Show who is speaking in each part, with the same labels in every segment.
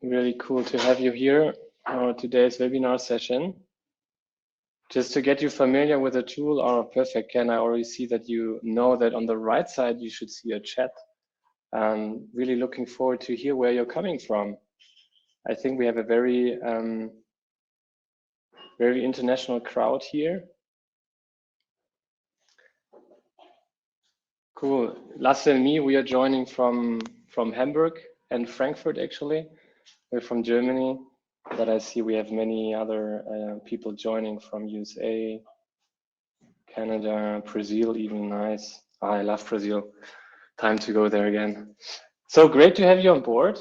Speaker 1: Really cool to have you here for today's webinar session. Just to get you familiar with the tool, perfect, Ken, I already see that you know that on the right side you should see a chat. Really looking forward to hear where you're coming from. I think we have a very international crowd here. Cool. Lasse and me, we are joining from Hamburg and Frankfurt actually. We're from Germany, but I see we have many other people joining from USA, Canada, Brazil, even nice. I love Brazil. Time to go there again. So great to have you on board.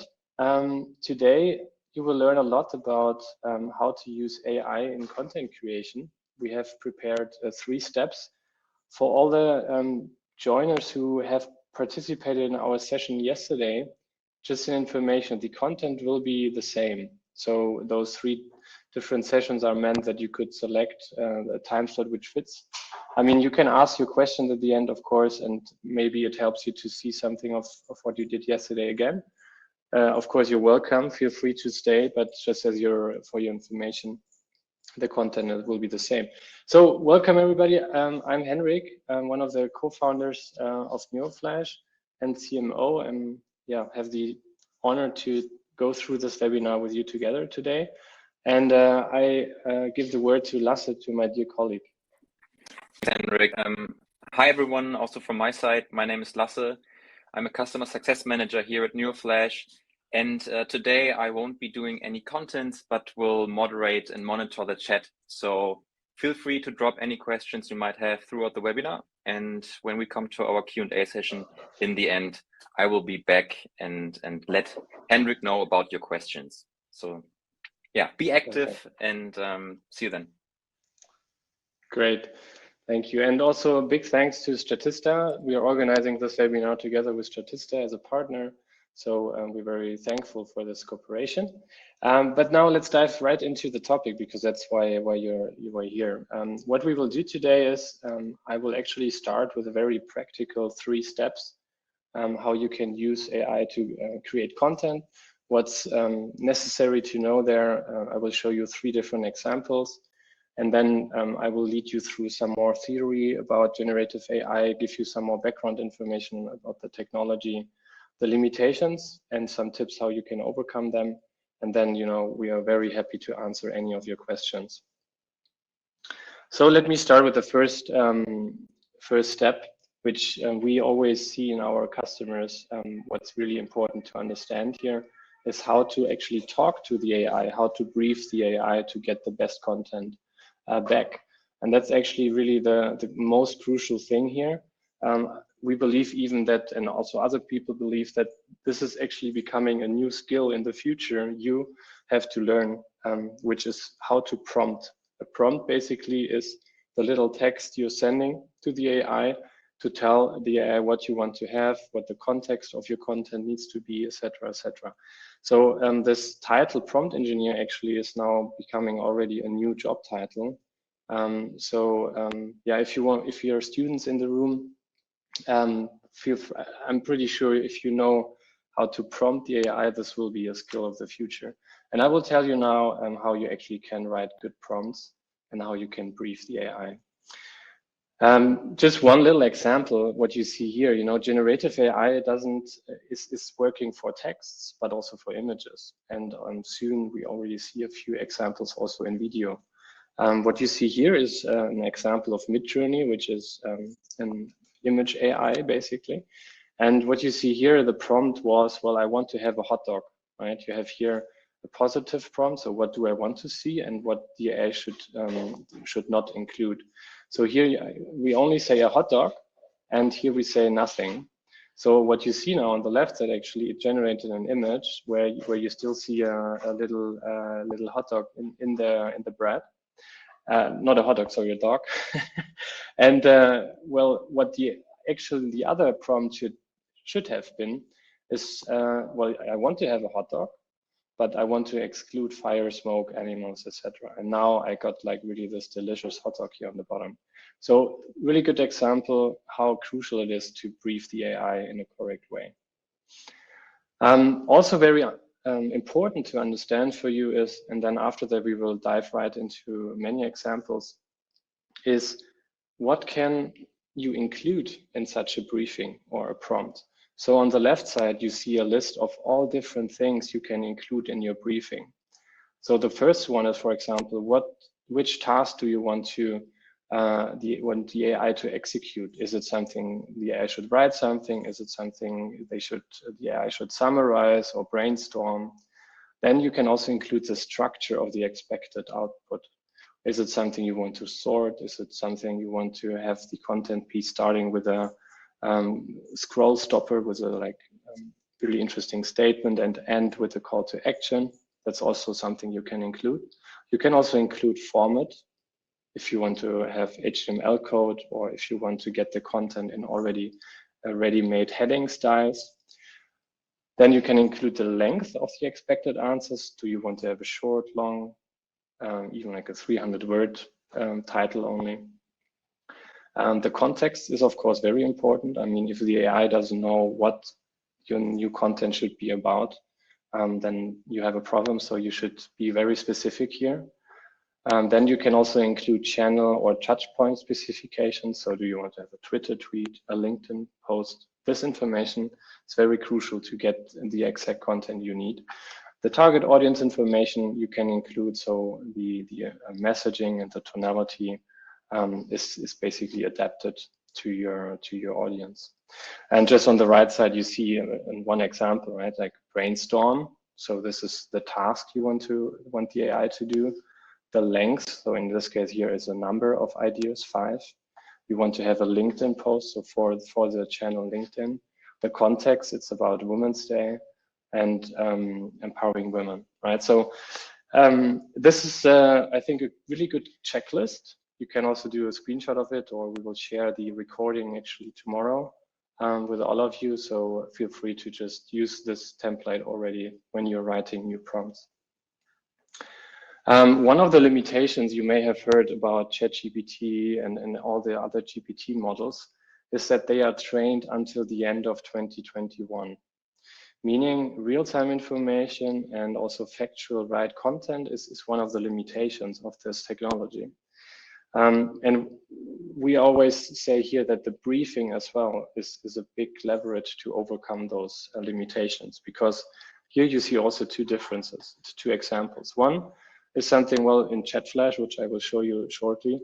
Speaker 1: Today, you will learn a lot about how to use AI in content creation. We have prepared 3 steps for all the joiners who have participated in our session yesterday. Just an information, the content will be the same. So those 3 different sessions are meant that you could select a time slot which fits. I mean, you can ask your questions at the end, of course, and maybe it helps you to see something of what you did yesterday again. Of course, you're welcome. Feel free to stay, but just as for your information, the content will be the same. So welcome everybody. I'm Henrik. I'm one of the co-founders of NeoFlash and CMO, and have the honor to go through this webinar with you together today. And I give the word to Lasse, to my dear colleague.
Speaker 2: Henrik. Hi everyone, also from my side. My name is Lasse. I'm a customer success manager here at NeoFlash. And today I won't be doing any content, but will moderate and monitor the chat. So feel free to drop any questions you might have throughout the webinar. And when we come to our Q&A session in the end, I will be back and let Henrik know about your questions. So yeah, be active and see you then.
Speaker 1: Great. Thank you. And also a big thanks to Statista. We are organizing this webinar together with Statista as a partner. So we're very thankful for this cooperation. But now let's dive right into the topic, because that's why you are here. What we will do today is I will actually start with a very practical 3 steps, how you can use AI to create content, what's necessary to know there. I will show you 3 different examples. And then I will lead you through some more theory about generative AI, give you some more background information about the technology, the limitations, and some tips how you can overcome them. And then, we are very happy to answer any of your questions. So let me start with the first step, which we always see in our customers. What's really important to understand here is how to actually talk to the AI, how to brief the AI to get the best content back. And that's actually really the most crucial thing here. We believe even that, and also other people believe that this is actually becoming a new skill in the future you have to learn, which is how to prompt. A prompt basically is the little text you're sending to the AI to tell the AI what you want to have, what the context of your content needs to be, etc., etc. So this title, prompt engineer, actually is now becoming already a new job title. If you're students in the room, I'm pretty sure if you know how to prompt the AI, this will be a skill of the future. And I will tell you now how you actually can write good prompts and how you can brief the AI. Just one little example, what you see here, generative AI is working for texts, but also for images. And soon we already see a few examples also in video. What you see here is an example of Midjourney, which is an image AI basically. And what you see here, the prompt was, well, I want to have a hot dog, right? You have here a positive prompt. So what do I want to see and what the AI should not include. So here we only say a hot dog, and here we say nothing. So what you see now on the left side, actually, it generated an image where you still see a little hot dog in the bread. Not a hot dog, sorry, a dog. And well, what the other prompt should have been is, well, I want to have a hot dog, but I want to exclude fire, smoke, animals, etc. And now I got like really this delicious hot dog here on the bottom. So really good example how crucial it is to brief the AI in a correct way. Also very important to understand for you is, and then after that we will dive right into many examples, is what can you include in such a briefing or a prompt. So on the left side, you see a list of all different things you can include in your briefing. So the first one is, for example, which task do you want the AI to execute? Is it something the AI should write something? Is it something the AI should summarize or brainstorm? Then you can also include the structure of the expected output. Is it something you want to sort? Is it something you want to have the content piece starting with a scroll stopper with a really interesting statement and end with a call to action? That's also something you can include. You can also include format if you want to have HTML code, or if you want to get the content in already ready-made heading styles. Then you can include the length of the expected answers. Do you want to have a short, long, even like a 300-word title only? The context is, of course, very important. I mean, if the AI doesn't know what your new content should be about, then you have a problem. So you should be very specific here. Then you can also include channel or touch point specifications. So do you want to have a Twitter tweet, a LinkedIn post? This information is very crucial to get the exact content you need. The target audience information you can include. So the messaging and the tonality is basically adapted to your audience. And just on the right side, you see in one example, right, like brainstorm. So this is the task you want the AI to do. The length, so in this case here is a number of ideas, 5. You want to have a LinkedIn post, so for the channel LinkedIn. The context, it's about Women's Day and empowering women, right? So this is, I think, a really good checklist. You can also do a screenshot of it, or we will share the recording actually tomorrow with all of you. So feel free to just use this template already when you're writing new prompts. One of the limitations you may have heard about ChatGPT and all the other GPT models is that they are trained until the end of 2021, meaning real-time information and also factual right content is one of the limitations of this technology. And we always say here that the briefing as well is a big leverage to overcome those limitations, because here you see also two differences, two examples. One is something, well, in ChatFlash, which I will show you shortly.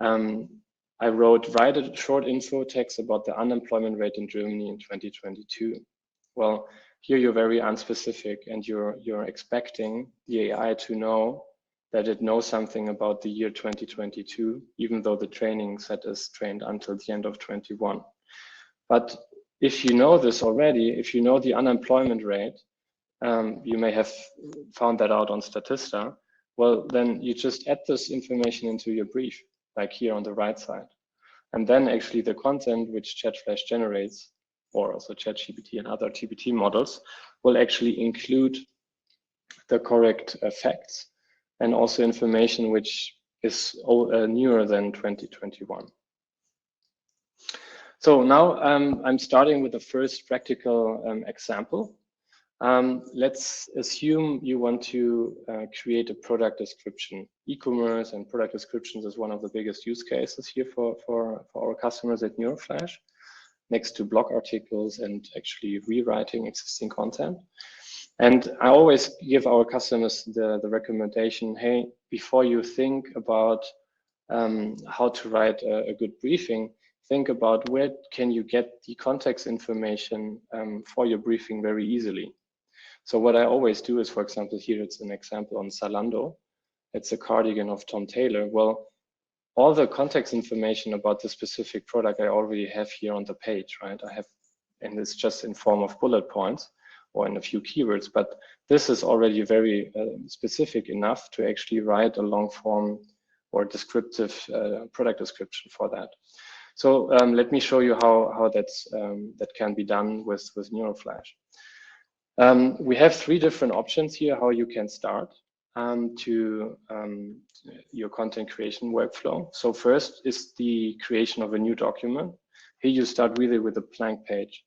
Speaker 1: I write a short info text about the unemployment rate in Germany in 2022. Well, here you're very unspecific, and you're expecting the AI to know that it knows something about the year 2022, even though the training set is trained until the end of 21. But if you know this already, if you know the unemployment rate, you may have found that out on Statista, well, then you just add this information into your brief, like here on the right side. And then actually the content which ChatFlash generates, or also ChatGPT and other GPT models, will actually include the correct facts and also information which is newer than 2021. So now I'm starting with the first practical example. Let's assume you want to create a product description. E-commerce and product descriptions is one of the biggest use cases here for our customers at Neuroflash, next to blog articles and actually rewriting existing content. And I always give our customers the recommendation, hey, before you think about how to write a good briefing, think about where can you get the context information for your briefing very easily. So what I always do is, for example, here it's an example on Zalando. It's a cardigan of Tom Taylor. Well, all the context information about the specific product I already have here on the page, right? And it's just in form of bullet points or in a few keywords, but this is already very specific enough to actually write a long form or descriptive product description for that. So let me show you how that can be done with Neuroflash. We have 3 different options here how you can start to your content creation workflow. So first is the creation of a new document. Here you start really with a blank page.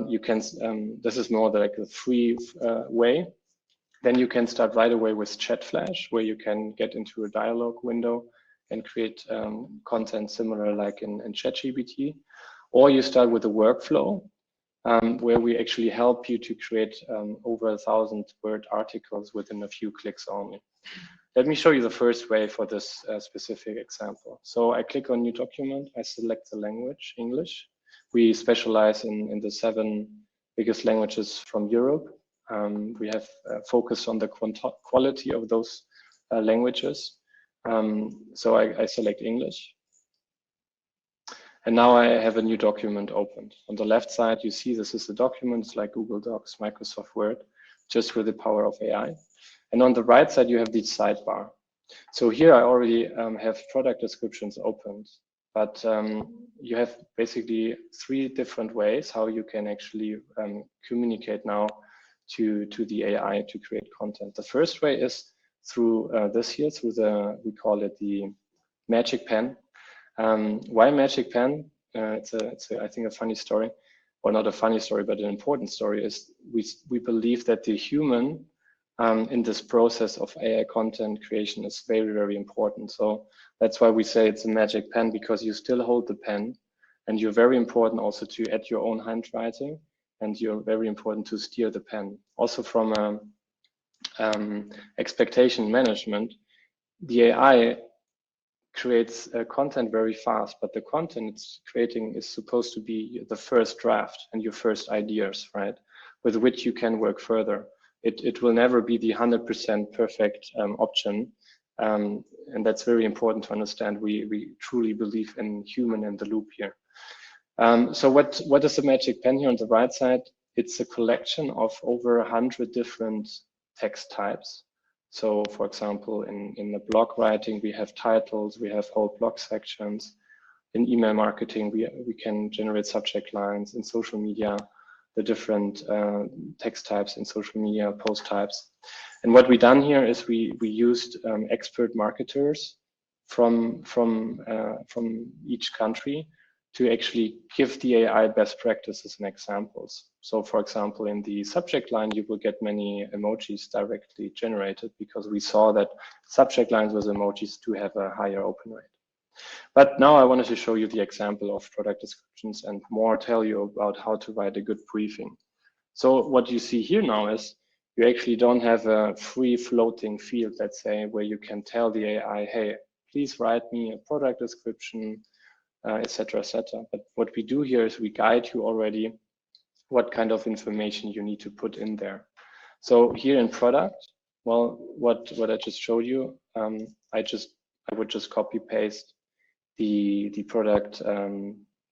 Speaker 1: you can, this is more like a free way. Then you can start right away with ChatFlash, where you can get into a dialogue window and create content similar like in ChatGPT. Or you start with a workflow, where we actually help you to create over 1,000-word articles within a few clicks only. Let me show you the first way for this specific example. So I click on new document, I select the language, English. We specialize in the 7 biggest languages from Europe. We have focused on the quality of those languages. So I select English. And now I have a new document opened. On the left side, you see this is a document. It's like Google Docs, Microsoft Word, just with the power of AI. And on the right side, you have the sidebar. So here I already have product descriptions opened, but you have basically 3 different ways how you can actually communicate now to the AI to create content. The first way is through this here, through we call it the Magic Pen. Why Magic Pen? It's I think a funny story, or not a funny story, but an important story is we believe that the human in this process of AI content creation is very, very important. So that's why we say it's a magic pen, because you still hold the pen, and you're very important also to add your own handwriting, and you're very important to steer the pen. Also from expectation management, the AI creates content very fast, but the content it's creating is supposed to be the first draft and your first ideas, right? With which you can work further. It will never be the 100% perfect option. And that's very important to understand. We truly believe in human in the loop here. So what is the Magic Pen here on the right side? It's a collection of over 100 different text types. So for example, in the blog writing, we have titles, we have whole blog sections. In email marketing, we can generate subject lines. In social media, the different text types in social media, post types. And what we done here is we used expert marketers from each country to actually give the AI best practices and examples. So for example, in the subject line, you will get many emojis directly generated, because we saw that subject lines with emojis do have a higher open rate. But now I wanted to show you the example of product descriptions and more tell you about how to write a good briefing. So what you see here now is you actually don't have a free floating field, let's say, where you can tell the AI, hey, please write me a product description, etc., etc. But what we do here is we guide you already what kind of information you need to put in there. So here in product, well, what I just showed you, I would just copy paste the product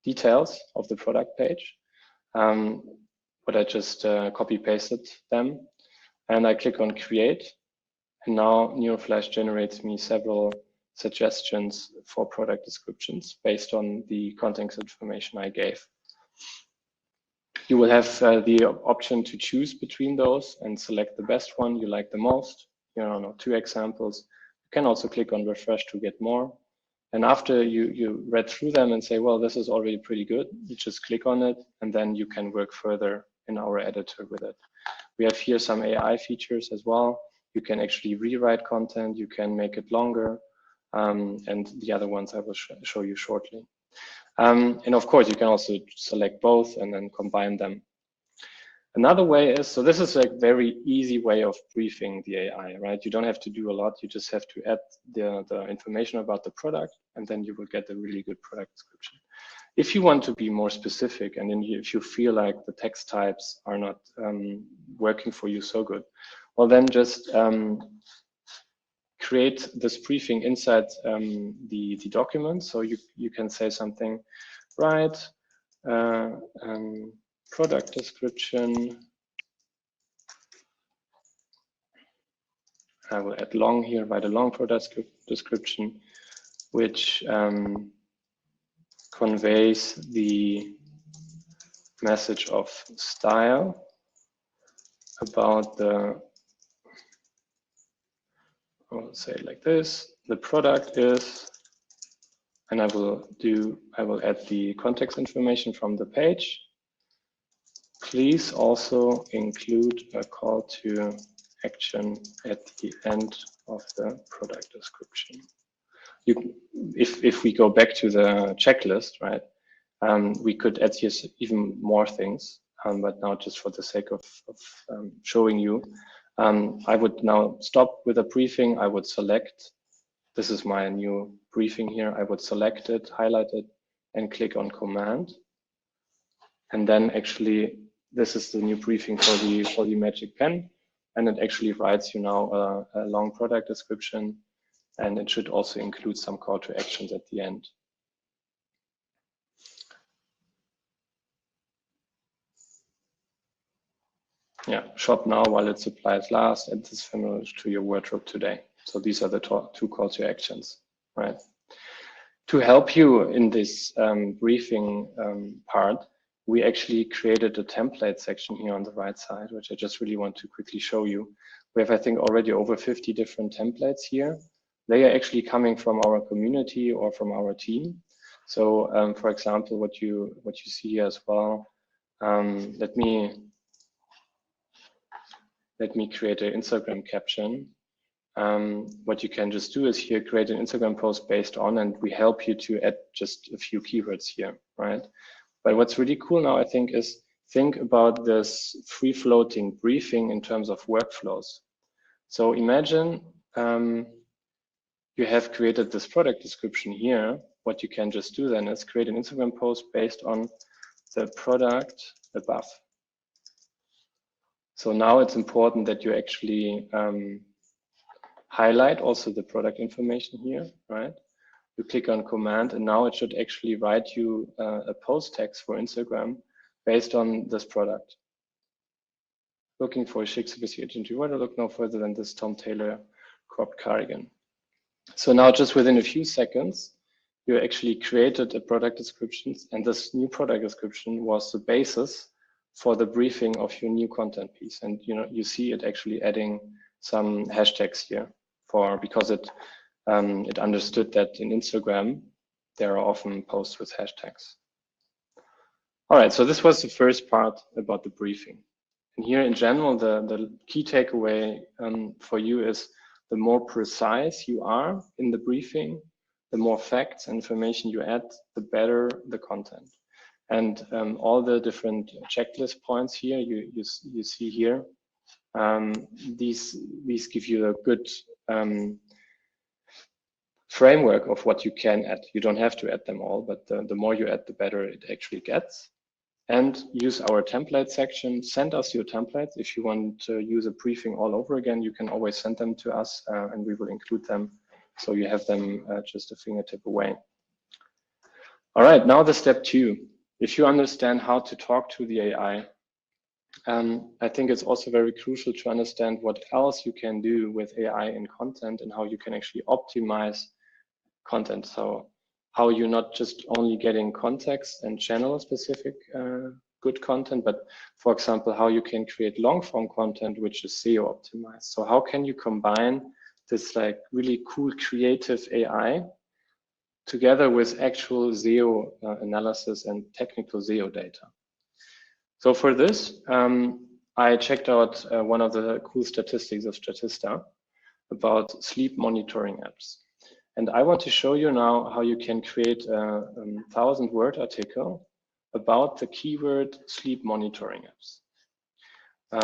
Speaker 1: details of the product page. But I just copy pasted them, and I click on create, and now NeuralFlash generates me several suggestions for product descriptions based on the context information I gave. You will have the option to choose between those and select the best one you like the most. You know, 2 examples. You can also click on refresh to get more. And after you read through them and say, well, this is already pretty good, you just click on it, and then you can work further in our editor with it. We have here some AI features as well. You can actually rewrite content, you can make it longer, and the other ones I will show you shortly. And of course, you can also select both and then combine them. Another way is, so this is a very easy way of briefing the AI, right? You don't have to do a lot. You just have to add the information about the product, and then you will get a really good product description. If you want to be more specific, and then if you feel like the text types are not working for you so good, well, then just create this briefing inside the document. So you can say something, right? Product description. I will add long here, write a long product description, which conveys the message of style about the, I'll say it like this, the product is, and I will add the context information from the page. please also include a call to action at the end of the product description. If we go back to the checklist, right, we could add here even more things, but now just for the sake of showing you, I would now stop with a briefing. I would select, this is my new briefing here. I would select it, highlight it, and click on command. And then actually, this is the new briefing for the Magic Pen. And it actually writes you now a long product description, and it should also include some call to actions at the end. Yeah, shop now while it supplies last, add this familiar to your wardrobe today. So these are the two call to actions, right? To help you in this briefing part, we actually created a template section here on the right side, which I just really want to quickly show you. We have, I think, already over 50 different templates here. They are actually coming from our community or from our team. So, for example, what you see here as well. Let me create an Instagram caption. What you can just do is here create an Instagram post based on, and we help you to add just a few keywords here, right? But what's really cool now, I think, is think about this free-floating briefing in terms of workflows. So imagine you have created this product description here. What you can just do then is create an Instagram post based on the product above. So now it's important that you actually highlight also the product information here, right? You click on command, and now it should actually write you a post text for Instagram based on this product. Looking for a chic, sophisticated interior, look no further than this Tom Taylor cropped cardigan. So now just within a few seconds, you actually created a product description, and this new product description was the basis for the briefing of your new content piece. And you see it actually adding some hashtags here because it understood that in Instagram there are often posts with hashtags. All right, so this was the first part about the briefing. And here in general, the key takeaway for you is the more precise you are in the briefing, the more facts and information you add, the better the content. And all the different checklist points here you see here, these give you a good framework of what you can add. You don't have to add them all, but the more you add, the better it actually gets. And use our template section. Send us your templates. If you want to use a briefing all over again, you can always send them to us and we will include them. So you have them just a fingertip away. All right, now the step 2. If you understand how to talk to the AI, I think it's also very crucial to understand what else you can do with AI in content and how you can actually optimize content. So how you're not just only getting context and channel specific good content, but for example, how you can create long form content, which is SEO optimized. So how can you combine this like really cool creative AI together with actual SEO analysis and technical SEO data? So for this, I checked out one of the cool statistics of Statista about sleep monitoring apps. And I want to show you now how you can create a 1,000-word article about the keyword sleep monitoring apps.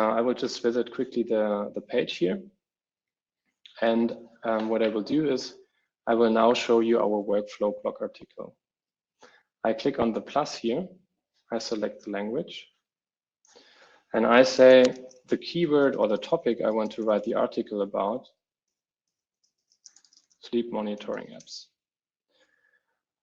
Speaker 1: I will just visit quickly the page here. And what I will do is I will now show you our workflow blog article. I click on the plus here. I select the language. And I say the keyword or the topic I want to write the article about, sleep monitoring apps.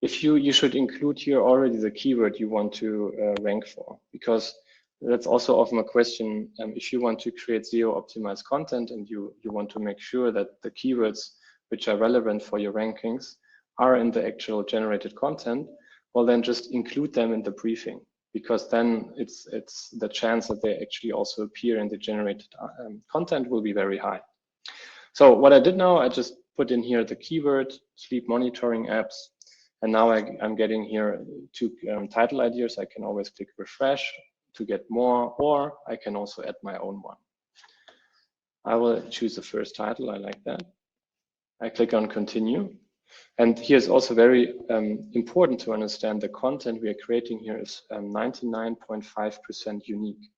Speaker 1: If you should include here already the keyword you want to rank for, because that's also often a question. If you want to create SEO optimized content and you want to make sure that the keywords which are relevant for your rankings are in the actual generated content, well, then just include them in the briefing, because then it's the chance that they actually also appear in the generated content will be very high. So what I did now, I just put in here the keyword sleep monitoring apps, and now I'm getting here 2 title ideas. I can always click refresh, to get more, or I can also add my own one. I will choose the first title. I like that. I click on continue. And here's also very important to understand the content we are creating here is 99.5% unique.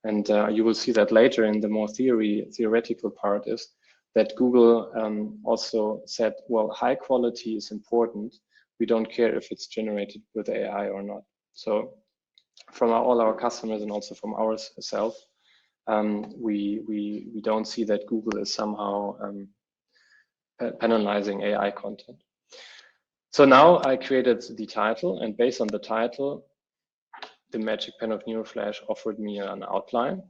Speaker 1: And you will see that later in the more theoretical part is that Google also said, well, high quality is important. We don't care if it's generated with AI or not. So from all our customers and also from ourselves, we don't see that Google is somehow penalizing AI content. So now I created the title, and based on the title, the Magic Pen of NeuroFlash offered me an outline.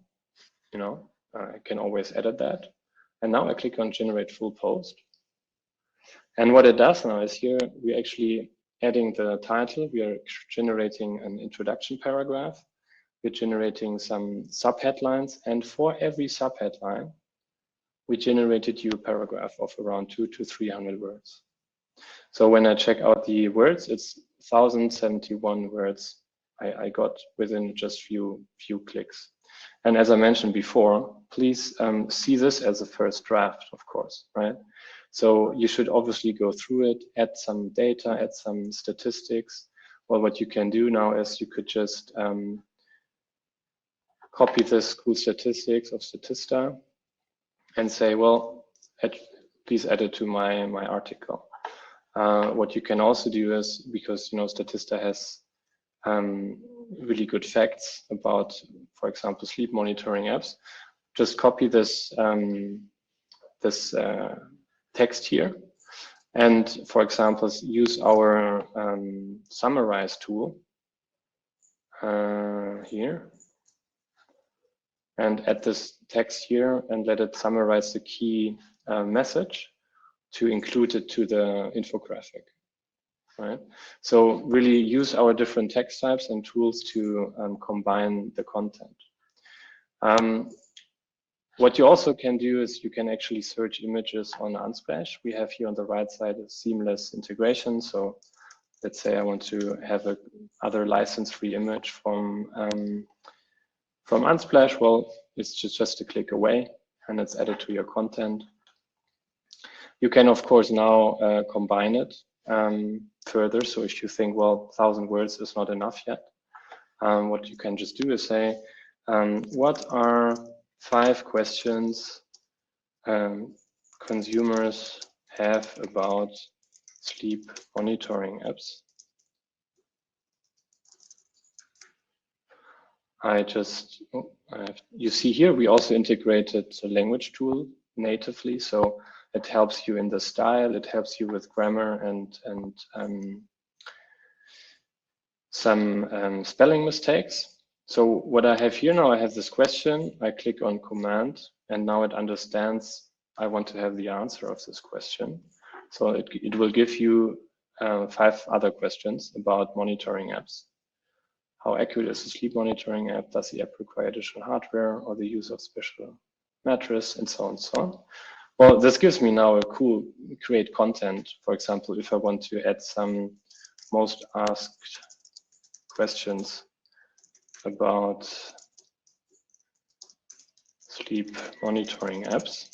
Speaker 1: You know, I can always edit that. And now I click on generate full post. And what it does now is here, we're actually adding the title. We are generating an introduction paragraph. We're generating some subheadlines. And for every subheadline, we generated you a paragraph of around 200 to 300 words. So when I check out the words, it's 1,071 words I got within just few clicks. And as I mentioned before, please see this as a first draft, of course, right? So you should obviously go through it, add some data, add some statistics. Well, what you can do now is you could just copy this cool statistics of Statista and say, well, please add it to my article. What you can also do is, because Statista has really good facts about, for example, sleep monitoring apps, just copy this text here, and for example, use our summarize tool here, and add this text here and let it summarize the key message to include it to the infographic, right? So really use our different text types and tools to combine the content. What you also can do is you can actually search images on Unsplash. We have here on the right side a seamless integration. So let's say I want to have a other license-free image from Unsplash. Well, it's just a click away and it's added to your content. You can, of course, now combine it further. So if you think, well, 1,000 words is not enough yet, what you can just do is say, what are 5 questions consumers have about sleep monitoring apps? You see here, we also integrated the language tool natively. So it helps you in the style, it helps you with grammar and some spelling mistakes. So what I have here now, I have this question, I click on command, and now it understands I want to have the answer of this question. So it will give you 5 other questions about monitoring apps. How accurate is the sleep monitoring app? Does the app require additional hardware or the use of special mattress, and so on and so on. Well, this gives me now a cool create content. For example, if I want to add some most asked questions about sleep monitoring apps.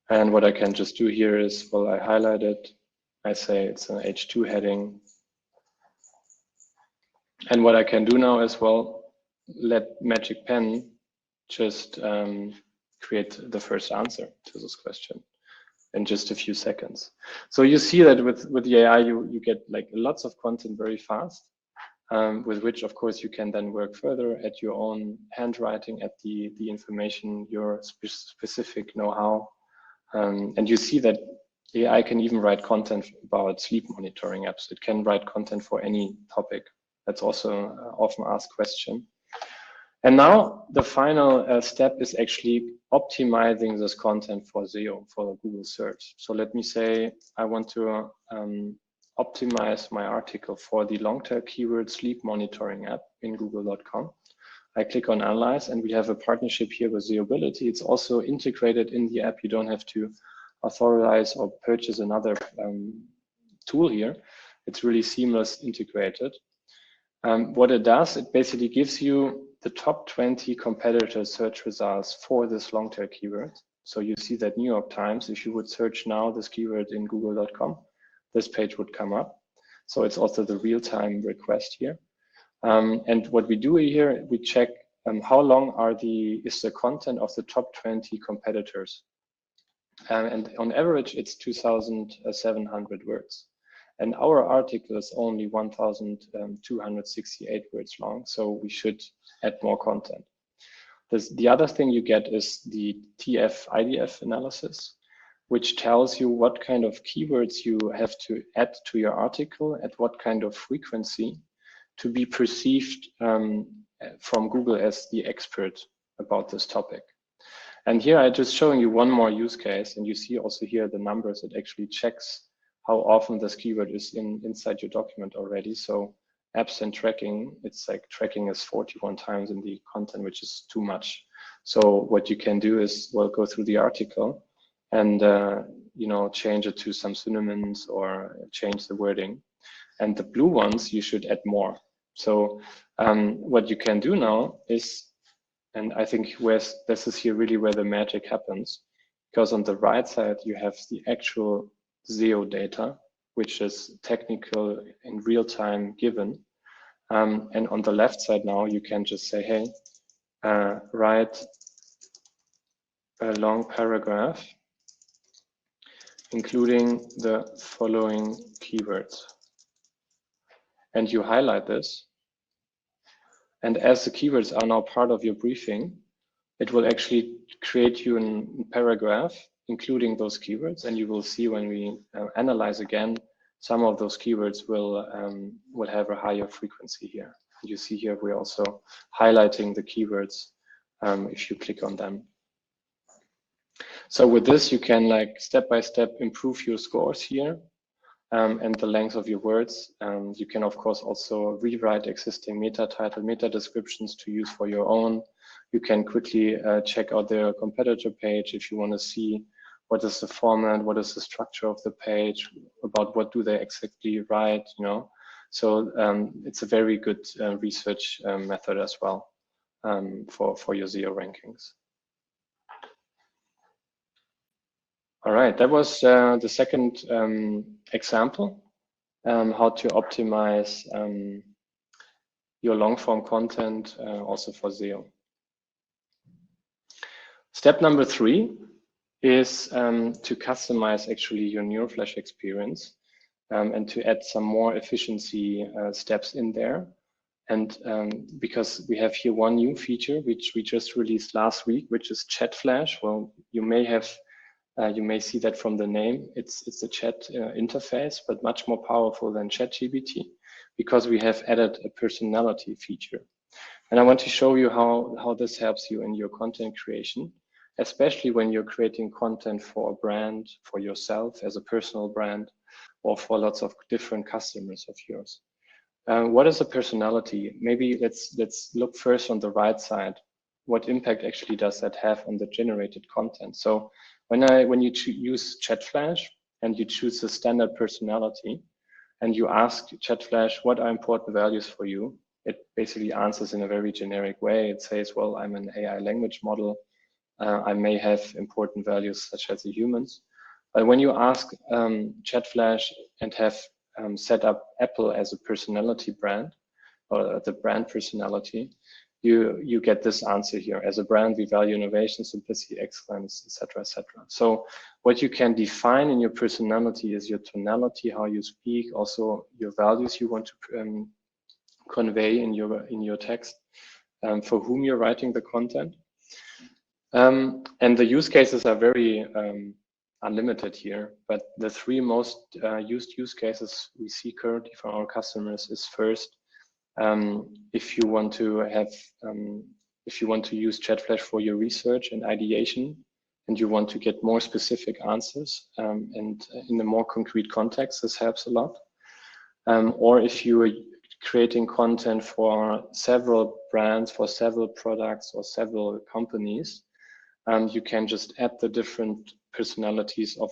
Speaker 1: And what I can just do here is, well, I highlight it. I say it's an H2 heading. And what I can do now is, well, let Magic Pen just create the first answer to this question in just a few seconds. So you see that with the AI, you get like lots of content very fast, with which, of course, you can then work further at your own handwriting, at the information, your specific know-how. And you see that AI can even write content about sleep monitoring apps. It can write content for any topic. That's also an often asked question. And now the final step is actually optimizing this content for SEO, for Google search. So let me say I want to optimize my article for the long-tail keyword sleep monitoring app in google.com. I click on Analyze, and we have a partnership here with Seobility. It's also integrated in the app. You don't have to authorize or purchase another tool here. It's really seamless integrated. What it does, it basically gives you the top 20 competitor search results for this long tail keyword. So you see that New York Times, if you would search now this keyword in google.com, this page would come up. So it's also the real-time request here. And what we do here, we check how long is the content of the top 20 competitors. And on average, it's 2,700 words. And our article is only 1,268 words long, so we should add more content. The other thing you get is the TF-IDF analysis, which tells you what kind of keywords you have to add to your article, at what kind of frequency, to be perceived from Google as the expert about this topic. And here I'm just showing you one more use case, and you see also here the numbers. It actually checks how often this keyword is inside your document already. So absent tracking, it's like tracking is 41 times in the content, which is too much. So what you can do is, well, go through the article and you know, change it to some synonyms or change the wording. And the blue ones, you should add more. So what you can do now is, and I think this is here really where the magic happens, because on the right side, you have the actual SEO data, which is technical in real time given. And on the left side now, you can just say, hey, write a long paragraph, including the following keywords. And you highlight this. And as the keywords are now part of your briefing, it will actually create you a paragraph, including those keywords. And you will see when we analyze again, some of those keywords will have a higher frequency here. You see here, we're also highlighting the keywords if you click on them. So with this, you can like step by step improve your scores here and the length of your words. You can of course also rewrite existing meta title, meta descriptions to use for your own. You can quickly check out their competitor page if you want to see what is the format, what is the structure of the page, about what do they exactly write, you know. So it's a very good research method as well for your SEO rankings. All right, that was the second example, how to optimize your long form content also for SEO. Step number 3 is to customize actually your NeuroFlash experience and to add some more efficiency steps in there. And because we have here one new feature, which we just released last week, which is ChatFlash. Well, you may see that from the name. It's a chat interface, but much more powerful than ChatGPT because we have added a personality feature. And I want to show you how this helps you in your content creation, especially when you're creating content for a brand, for yourself as a personal brand, or for lots of different customers of yours. What is a personality? Maybe let's look first on the right side. What impact actually does that have on the generated content? So when you use ChatFlash and you choose the standard personality and you ask ChatFlash, what are important values for you? It basically answers in a very generic way. It says, well, I'm an AI language model. I may have important values such as the humans. But when you ask ChatFlash and have set up Apple as a personality brand or the brand personality, you get this answer here. As a brand, we value innovation, simplicity, excellence, etc., etc. So what you can define in your personality is your tonality, how you speak, also your values you want to convey in your text, for whom you're writing the content. And the use cases are very unlimited here, but the 3 most used use cases we see currently from our customers is first, if you want to use ChatFlash for your research and ideation, and you want to get more specific answers and in a more concrete context, this helps a lot. Or if you are creating content for several brands, for several products or several companies, you can just add the different personalities of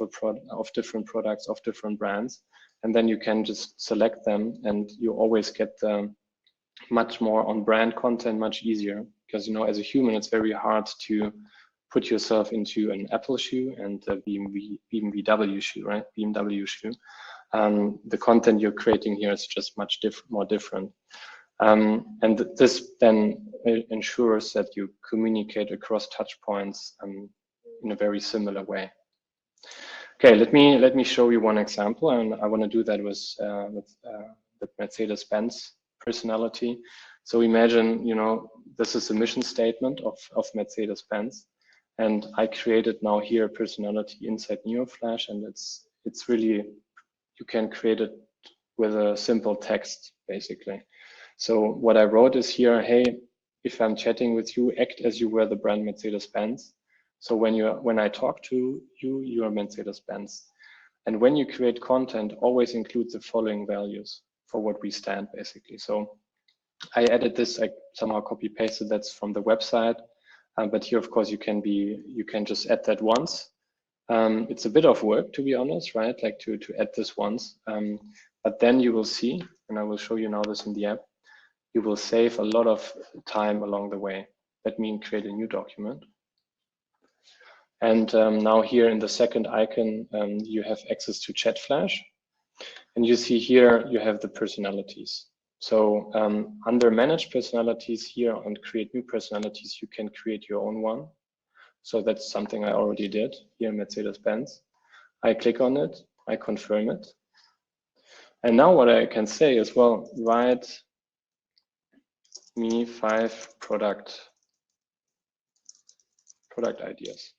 Speaker 1: different products, of different brands, and then you can just select them, and you always get the much more on brand content, much easier, because, you know, as a human, it's very hard to put yourself into an Apple shoe and a BMW shoe, right? BMW shoe. The content you're creating here is just much more different. And this then ensures that you communicate across touch points in a very similar way. Okay, let me show you one example, and I want to do that with the Mercedes-Benz personality. So imagine, you know, this is a mission statement of Mercedes-Benz, and I created now here a personality inside NeoFlash, and it's really, you can create it with a simple text basically. So what I wrote is here, hey, if I'm chatting with you, act as you were the brand Mercedes-Benz. So when I talk to you, you are Mercedes-Benz. And when you create content, always include the following values for what we stand basically. So I added this, I somehow copy pasted that's from the website. But here, of course, you can just add that once. It's a bit of work, to be honest, right? Like to add this once. But then you will see, and I will show you now this in the app, you will save a lot of time along the way. Let me create a new document. And now here in the second icon, you have access to ChatFlash. And you see here, you have the personalities. So under manage personalities here and create new personalities, you can create your own one. So that's something I already did here in Mercedes-Benz. I click on it, I confirm it. And now what I can say is, well, write me 5 product ideas.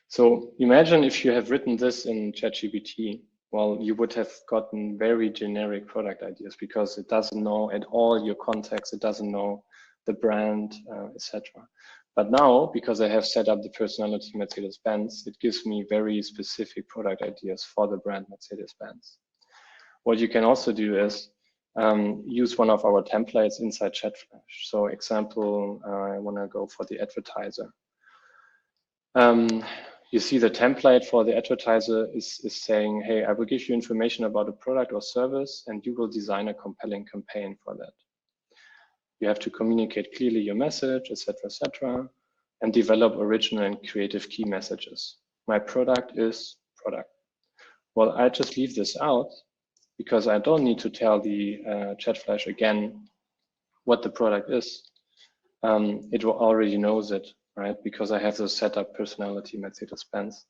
Speaker 1: So imagine if you have written this in ChatGPT, well, you would have gotten very generic product ideas because it doesn't know at all your context, it doesn't know the brand, etc. But now, because I have set up the personality Mercedes-Benz, it gives me very specific product ideas for the brand Mercedes-Benz. What you can also do is use one of our templates inside ChatFlash. So example, I want to go for the advertiser. You see the template for the advertiser is saying, hey, I will give you information about a product or service, and you will design a compelling campaign for that. You have to communicate clearly your message, etc., and develop original and creative key messages. My product is product. Well, I just leave this out because I don't need to tell the ChatFlash again what the product is. It already knows it, right? Because I have the setup personality Mercedes-Benz.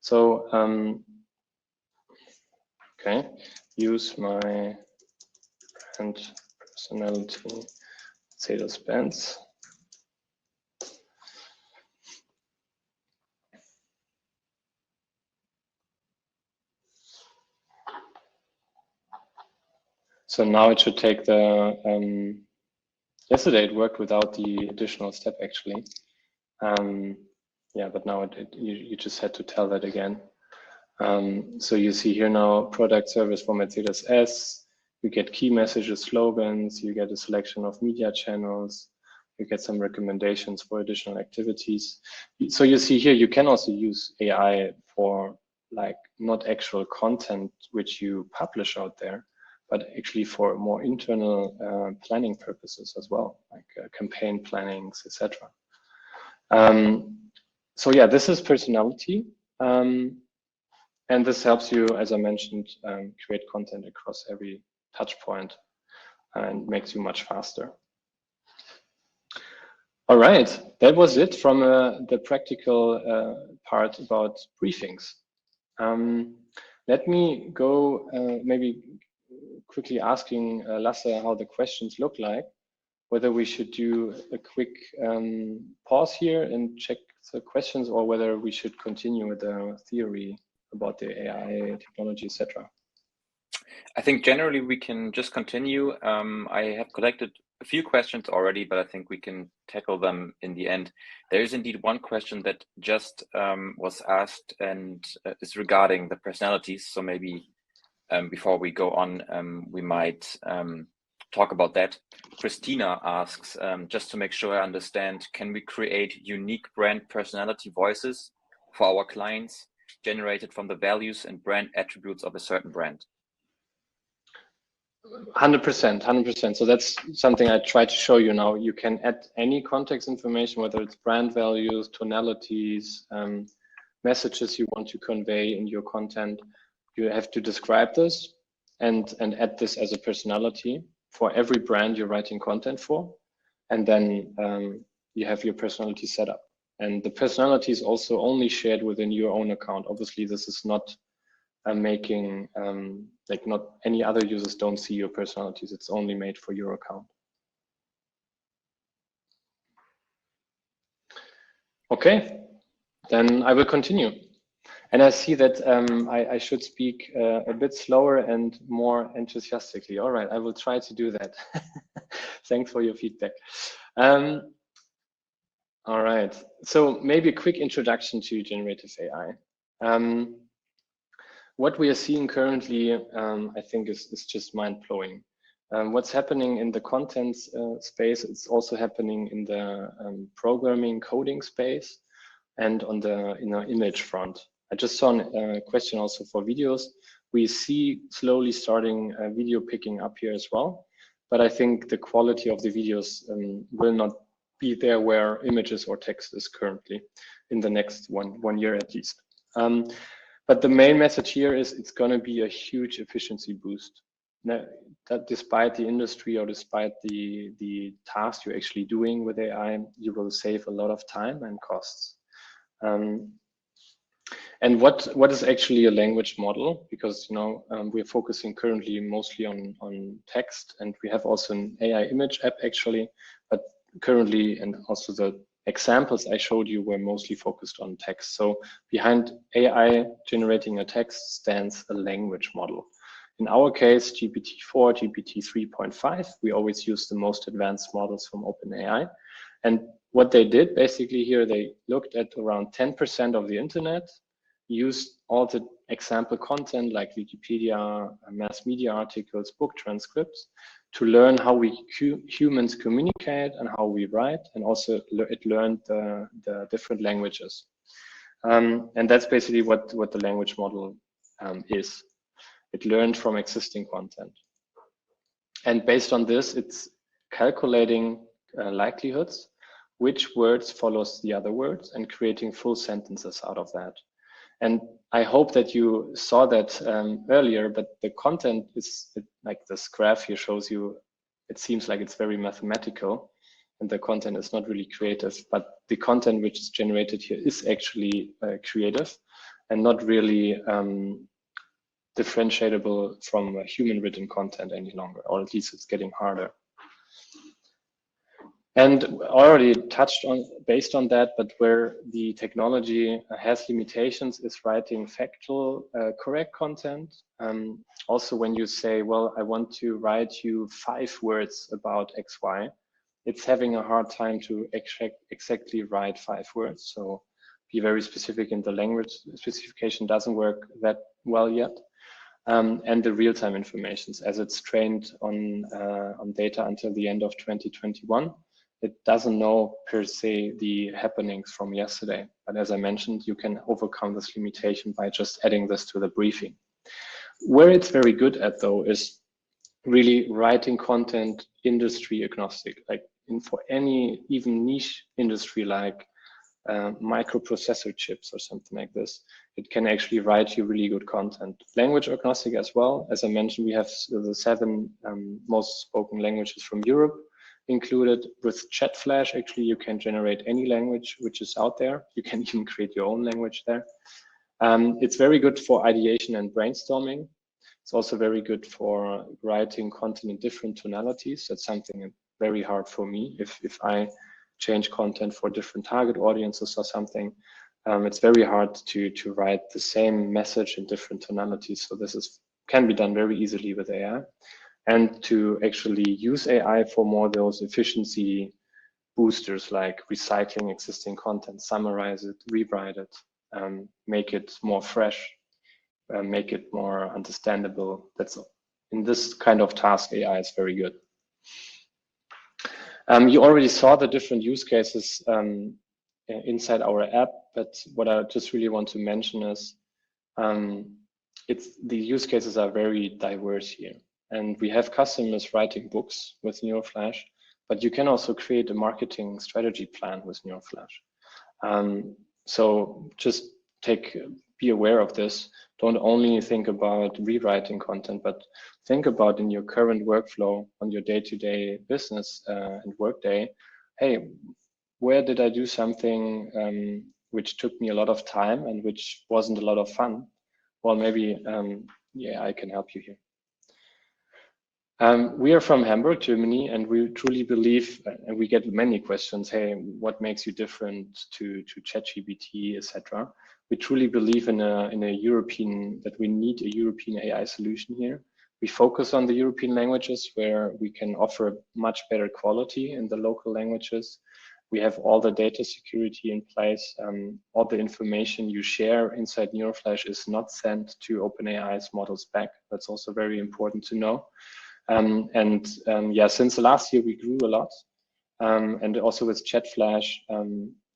Speaker 1: So, okay, use my brand personality Mercedes-Benz. So now it should take the, yesterday it worked without the additional step actually. Yeah, but now you just had to tell that again. So you see here now product service for Mercedes S, you get key messages, slogans, you get a selection of media channels, you get some recommendations for additional activities. So you see here, you can also use AI for like not actual content which you publish out there, but actually for more internal planning purposes as well, like campaign plannings, etc. So yeah, this is personality. And this helps you, as I mentioned, create content across every touch point and makes you much faster. All right, that was it from the practical part about briefings. Let me go maybe quickly asking Lasse how the questions look like, whether we should do a quick pause here and check the questions, or whether we should continue with the theory about the AI technology, etc.
Speaker 2: I think generally we can just continue. I have collected a few questions already, but I think we can tackle them in the end. There is indeed one question that just was asked and is regarding the personalities. So maybe before we go on, we might talk about that. Christina asks, just to make sure I understand, can we create unique brand personality voices for our clients generated from the values and brand attributes of a certain brand?
Speaker 1: 100%, 100%. So that's something I try to show you now. You can add any context information, whether it's brand values, tonalities, messages you want to convey in your content. You have to describe this and add this as a personality for every brand you're writing content for. And then you have your personality set up. And the personality is also only shared within your own account. Obviously, this is not making like not any other users don't see your personalities. It's only made for your account. Okay, then I will continue. And I see that I should speak a bit slower and more enthusiastically. All right, I will try to do that. Thanks for your feedback. All right, so maybe a quick introduction to generative AI. What we are seeing currently, I think, is just mind-blowing. What's happening in the content space, it's also happening in the programming coding space and on the image front. I just saw a question also for videos. We see slowly starting video picking up here as well, but I think the quality of the videos will not be there where images or text is currently in the next one year at least. But the main message here is it's going to be a huge efficiency boost. Now, that despite the industry or despite the task you're actually doing with AI, you will save a lot of time and costs. And what is actually a language model? Because we're focusing currently mostly on text, and we have also an AI image app actually, but currently and also the examples I showed you were mostly focused on text. So behind AI generating a text stands a language model. In our case, GPT-4, GPT 3.5, we always use the most advanced models from OpenAI. And what they did basically here, they looked at around 10% of the internet, used all the example content like Wikipedia, mass media articles, book transcripts to learn how we humans communicate and how we write, and also it learned the different languages. And that's basically what the language model is. It learned from existing content. And based on this, it's calculating likelihoods, which words follows the other words, and creating full sentences out of that. And I hope that you saw that earlier, but the content is like this graph here shows you, it seems like it's very mathematical and the content is not really creative, but the content which is generated here is actually creative and not really differentiable from human written content any longer, or at least it's getting harder. And already touched on, based on that, but where the technology has limitations is writing factual, correct content. Also, when you say, well, I want to write you 5 words about XY, it's having a hard time to exactly write 5 words. So be very specific in the language specification doesn't work that well yet. And the real-time informations, as it's trained on data until the end of 2021. It doesn't know per se the happenings from yesterday. But as I mentioned, you can overcome this limitation by just adding this to the briefing. Where it's very good at though is really writing content industry agnostic, like for any even niche industry like microprocessor chips or something like this. It can actually write you really good content. Language agnostic as well. As I mentioned, we have the 7 most spoken languages from Europe included. With ChatFlash, actually, you can generate any language which is out there. You can even create your own language there. It's very good for ideation and brainstorming. It's also very good for writing content in different tonalities. That's something very hard for me. If I change content for different target audiences or something, it's very hard to write the same message in different tonalities. So this can be done very easily with AI. And to actually use AI for more those efficiency boosters like recycling existing content, summarize it, rewrite it, make it more fresh, make it more understandable. That's in this kind of task, AI is very good. You already saw the different use cases inside our app, but what I just really want to mention is the use cases are very diverse here. And we have customers writing books with NeuralFlash, but you can also create a marketing strategy plan with NeuralFlash. So just be aware of this. Don't only think about rewriting content, but think about in your current workflow on your day-to-day business and workday, hey, where did I do something which took me a lot of time and which wasn't a lot of fun? Well, maybe, yeah, I can help you here. We are from Hamburg, Germany, and we truly believe, and we get many questions, hey, what makes you different to ChatGPT, etc. We truly believe in a European, that we need a European AI solution here. We focus on the European languages where we can offer much better quality in the local languages. We have all the data security in place. All the information you share inside NeuralFlash is not sent to OpenAI's models back. That's also very important to know. Yeah, since last year we grew a lot, and also with ChatFlash,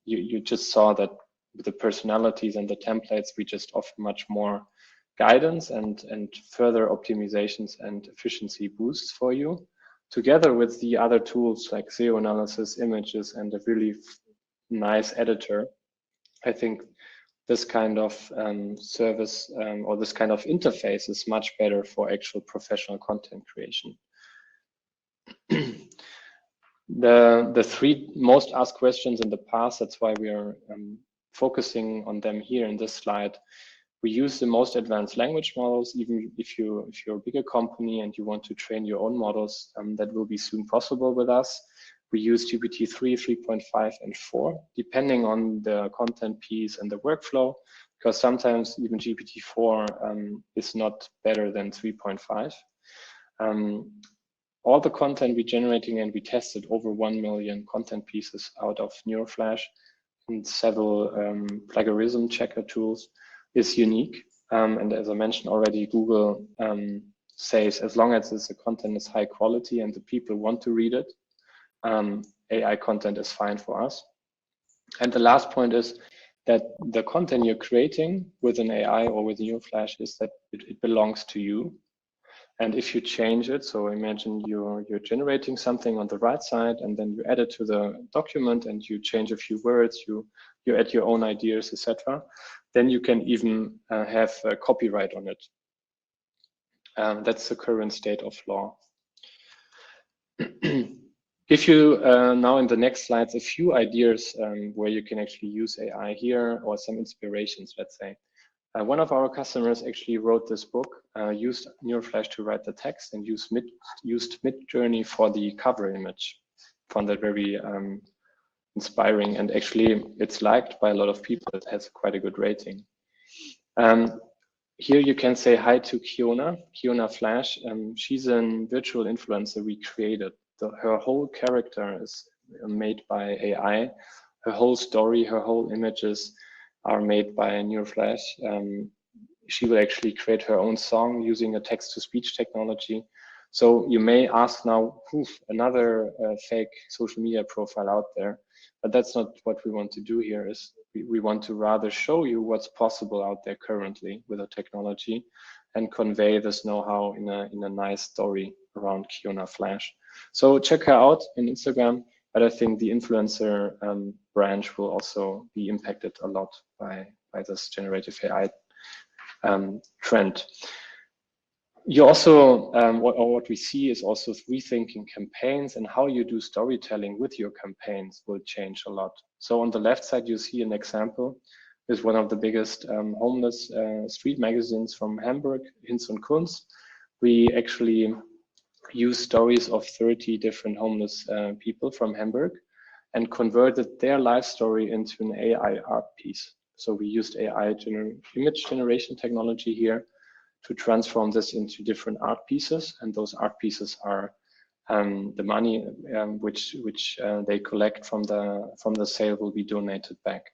Speaker 1: you just saw that with the personalities and the templates, we just offer much more guidance and further optimizations and efficiency boosts for you, together with the other tools like SEO analysis, images, and a really nice editor. I think this kind of service or this kind of interface is much better for actual professional content creation. The three most asked questions in the past, that's why we are focusing on them here in this slide. We use the most advanced language models. Even if you're a bigger company and you want to train your own models, that will be soon possible with us. We use GPT-3, 3.5, and 4, depending on the content piece and the workflow, because sometimes even GPT-4 is not better than 3.5. All the content we're generating, and we tested over 1 million content pieces out of NeuralFlash and several plagiarism checker tools, is unique. And as I mentioned already, Google says as long as the content is high quality and the people want to read it, AI content is fine for us. And the last point is that the content you're creating with an AI or with NeuralFlash is that it belongs to you. And if you change it, so imagine you're generating something on the right side, and then you add it to the document and you change a few words, you add your own ideas, etc. Then you can even have copyright on it. That's the current state of law. Give you now in the next slides a few ideas where you can actually use AI here, or some inspirations, let's say. One of our customers actually wrote this book, used NeuralFlash to write the text, and used Midjourney for the cover image. Found that very inspiring, and actually it's liked by a lot of people. It has quite a good rating. Here you can say hi to Kiona Flash. She's a virtual influencer we created. Her whole character is made by AI. Her whole story, her whole images are made by NeuralFlash. She will actually create her own song using a text-to-speech technology. So you may ask now, another fake social media profile out there, but that's not what we want to do here. Is we want to rather show you what's possible out there currently with the technology, and convey this know-how in a nice story around Kiona Flash. So check her out on Instagram, but I think the influencer branch will also be impacted a lot by this generative AI trend. You also, what we see is also rethinking campaigns, and how you do storytelling with your campaigns will change a lot. So on the left side, you see an example with one of the biggest homeless street magazines from Hamburg, Hinz und Kunz. We actually use stories of 30 different homeless people from Hamburg and converted their life story into an AI art piece. So we used AI image generation technology here to transform this into different art pieces, and those art pieces are the money which they collect from the sale will be donated back.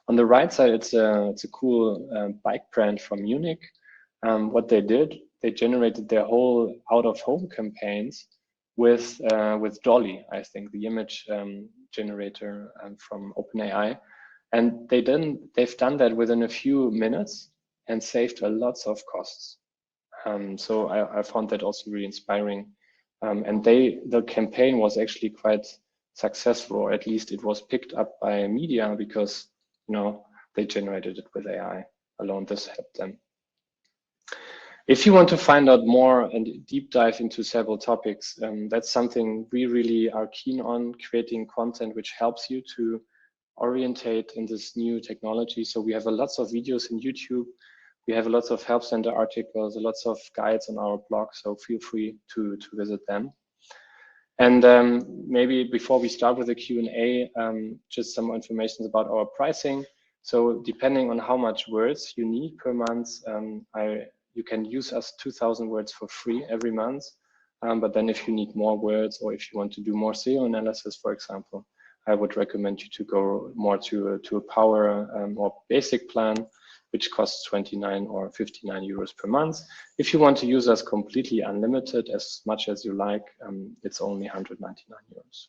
Speaker 1: On the right side, it's a cool bike brand from Munich. What they did, they generated their whole out-of-home campaigns with Dolly, I think, the image generator from OpenAI, and they've done that within a few minutes and saved a lots of costs. So I found that also really inspiring. And the campaign was actually quite successful, or at least it was picked up by media because, you know, they generated it with AI alone. This helped them. If you want to find out more and deep dive into several topics, that's something we really are keen on, creating content which helps you to orientate in this new technology. So we have lots of videos in YouTube. We have lots of help center articles, lots of guides on our blog. So feel free to visit them. And maybe before we start with the Q&A, just some information about our pricing. So depending on how much words you need per month, you can use us 2,000 words for free every month. But then if you need more words, or if you want to do more SEO analysis, for example, I would recommend you to go more to a power or basic plan, which costs 29 or 59 euros per month. If you want to use us completely unlimited, as much as you like, it's only 199 euros.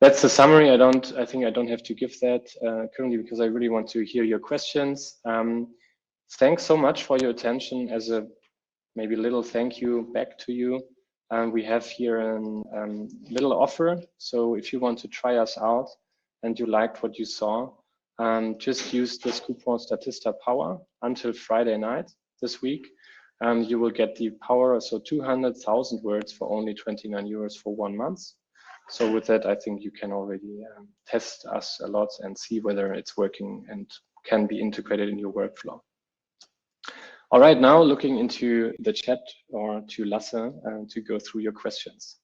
Speaker 1: That's the summary. I think I don't have to give that currently because I really want to hear your questions. Thanks so much for your attention. As a maybe little thank you back to you. We have here a little offer. So if you want to try us out and you liked what you saw, just use this coupon Statista Power until Friday night this week. You will get the power, so 200,000 words for only 29 euros for 1 month. So with that, I think you can already test us a lot and see whether it's working and can be integrated in your workflow. All right, now looking into the chat or to Lasse to go through your questions.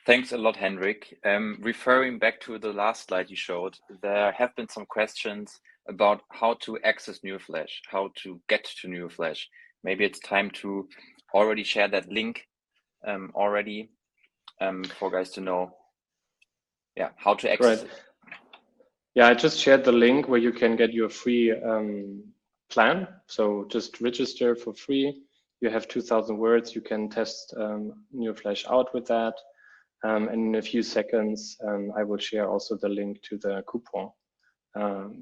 Speaker 2: Thanks a lot, Henrik. Referring back to the last slide you showed, there have been some questions about how to access NeoFlash, how to get to NeoFlash. Maybe it's time to already share that link already for guys to know, yeah, how to access it.
Speaker 1: Yeah, I just shared the link where you can get your free plan. So just register for free. You have 2,000 words. You can test NeoFlash out with that. And in a few seconds, I will share also the link to the coupon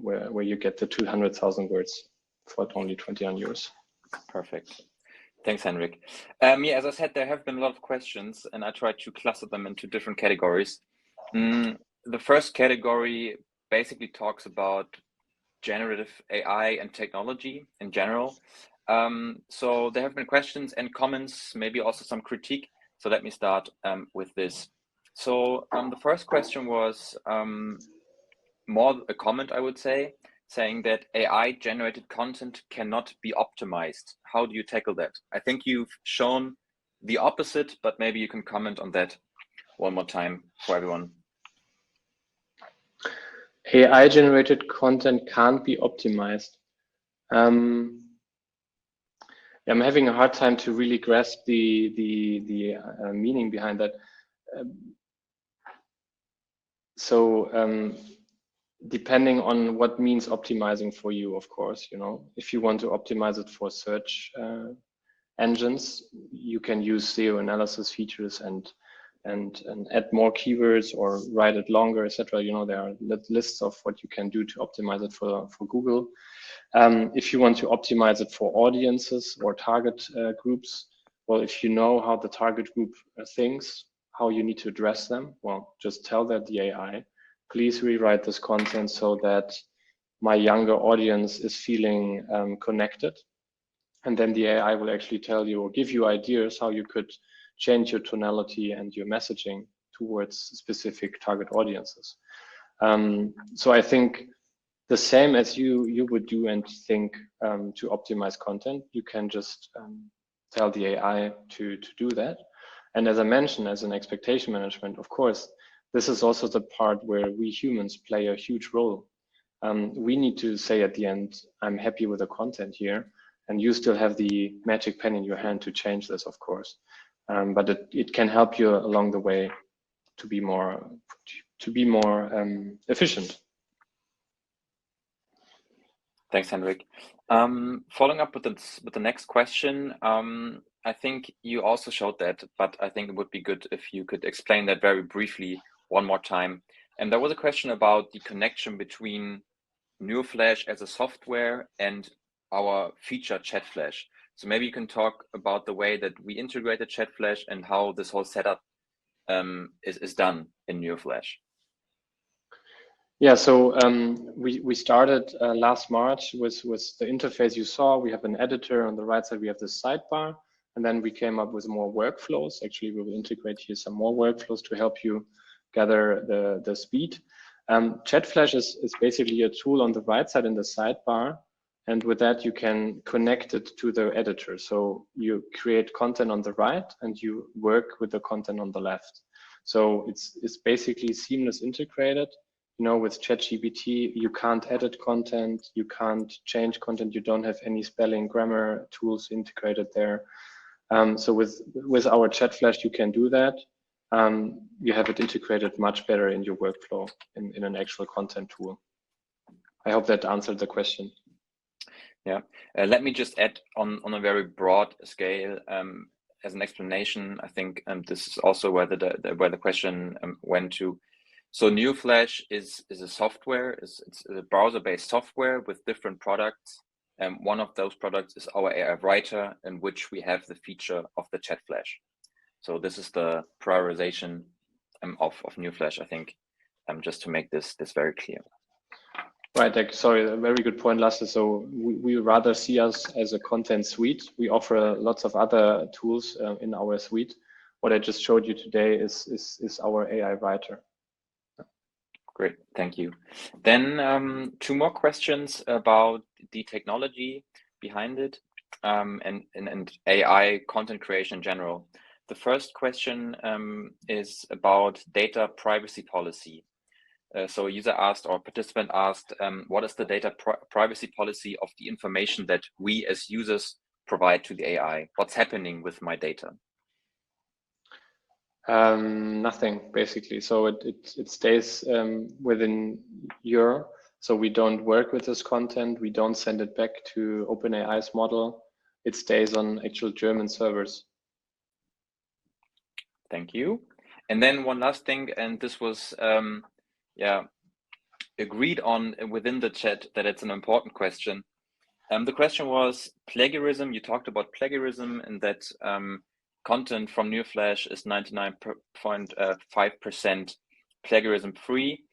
Speaker 1: where you get the 200,000 words for only 29 euros.
Speaker 2: Perfect. Thanks, Henrik. Yeah, as I said, there have been a lot of questions and I tried to cluster them into different categories. The first category basically talks about generative AI and technology in general. So there have been questions and comments, maybe also some critique. So let me start with this. So the first question was more a comment, I would say, saying that AI generated content cannot be optimized. How do you tackle that? I think you've shown the opposite, but maybe you can comment on that one more time for everyone.
Speaker 1: AI generated content can't be optimized. I'm having a hard time to really grasp the meaning behind that. Depending on what means optimizing for you, of course, you know, if you want to optimize it for search engines, you can use SEO analysis features and add more keywords or write it longer, etc. You know, there are lists of what you can do to optimize it for Google. If you want to optimize it for audiences or target groups, well, if you know how the target group thinks, how you need to address them, well, just tell that the AI, please rewrite this content so that my younger audience is feeling connected. And then the AI will actually tell you or give you ideas how you could change your tonality and your messaging towards specific target audiences. So I think the same as you would do and think to optimize content, you can just tell the AI to do that. And as I mentioned, as an expectation management, of course, this is also the part where we humans play a huge role. We need to say at the end, I'm happy with the content here, and you still have the magic pen in your hand to change this, of course. But it can help you along the way to be more efficient.
Speaker 2: Thanks, Henrik. Following up with the next question, I think you also showed that, but I think it would be good if you could explain that very briefly one more time. And there was a question about the connection between NeoFlash as a software and our feature ChatFlash. So maybe you can talk about the way that we integrated ChatFlash and how this whole setup is done in NeoFlash.
Speaker 1: Yeah, so we started last March with the interface you saw. We have an editor on the right side. We have the sidebar, and then we came up with more workflows. Actually, we will integrate here some more workflows to help you gather the speed. ChatFlash is basically a tool on the right side in the sidebar. And with that, you can connect it to the editor. So you create content on the right and you work with the content on the left. So it's basically seamless integrated. You know, with ChatGPT, you can't edit content, you can't change content, you don't have any spelling, grammar tools integrated there. So with our ChatFlash, you can do that. You have it integrated much better in your workflow in an actual content tool. I hope that answered the question.
Speaker 2: Yeah, let me just add on a very broad scale as an explanation. I think this is also where the question went to. So NeoFlash is a software. It's a browser-based software with different products. One of those products is our AI writer, in which we have the feature of the ChatFlash. So this is the prioritization of NeoFlash, I think, just to make this very clear.
Speaker 1: Right, sorry, a very good point, Lasse. So we rather see us as a content suite. We offer lots of other tools in our suite. What I just showed you today is our AI writer.
Speaker 2: Great, thank you. Then 2 more questions about the technology behind it and AI content creation in general. The first question is about data privacy policy. So a user asked, or participant asked, what is the data privacy policy of the information that we as users provide to the AI? What's happening with my data?
Speaker 1: Nothing, basically. So it stays within your, so we don't work with this content. We don't send it back to OpenAI's model. It stays on actual German servers.
Speaker 2: Thank you. And then one last thing, and this was agreed on within the chat that it's an important question. The question was plagiarism. You talked about plagiarism and that content from NeoFlash is 99.5% plagiarism free.